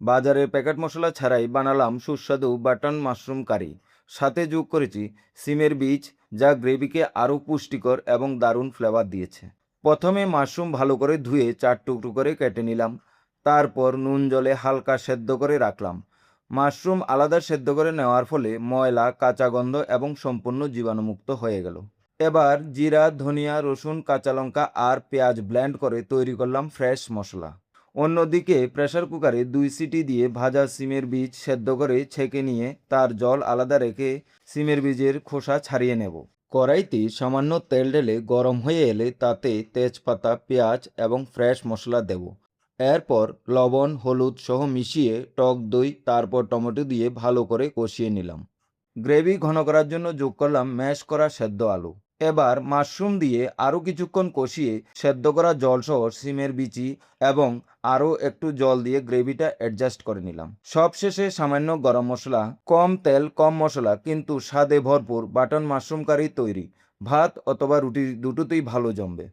বাজারের প্যাকেট মশলা ছাড়াই বানালাম সুস্বাদু বাটন মাশরুম কারি। সাথে যোগ করেছি সিমের বীজ, যা গ্রেভিকে আরও পুষ্টিকর এবং দারুণ ফ্লেভার দিয়েছে। প্রথমে মাশরুম ভালো করে ধুয়ে 4 টুকরো করে কেটে নিলাম। তারপর নুন জলে হালকা সেদ্ধ করে রাখলাম। মাশরুম আলাদা সেদ্ধ করে নেওয়ার ফলে ময়লা, কাঁচা গন্ধ এবং সম্পূর্ণ জীবাণুমুক্ত হয়ে গেল। এবার জিরা, ধনিয়া, রসুন, কাঁচা লঙ্কা আর পেঁয়াজ ব্লেন্ড করে তৈরি করলাম ফ্রেশ মশলা। অন্যদিকে প্রেসার কুকারে 2 সিটি দিয়ে ভাজা সিমের বীজ সেদ্ধ করে ছেঁকে নিয়ে তার জল আলাদা রেখে সিমের বীজের খোসা ছাড়িয়ে নেব। কড়াইতে সামান্য তেল ঢেলে গরম হয়ে এলে তাতে তেজপাতা, পেঁয়াজ এবং ফ্রেশ মশলা দেব। এরপর লবণ, হলুদ সহ মিশিয়ে টক দই, তারপর টমেটো দিয়ে ভালো করে কষিয়ে নিলাম। গ্রেভি ঘন করার জন্য যোগ করলাম ম্যাশ করা সেদ্ধ আলু। এবার মাশরুম দিয়ে আরও কিছুক্ষণ কষিয়ে সেদ্ধ করা জলসহ সিমের বিচি এবং আরও একটু জল দিয়ে গ্রেভিটা অ্যাডজাস্ট করে নিলাম। সবশেষে সামান্য গরম মশলা। কম তেল, কম মশলা কিন্তু স্বাদে ভরপুর বাটন মাশরুম কারি তৈরি। ভাত অথবা রুটি দুটোতেই ভালো জমবে।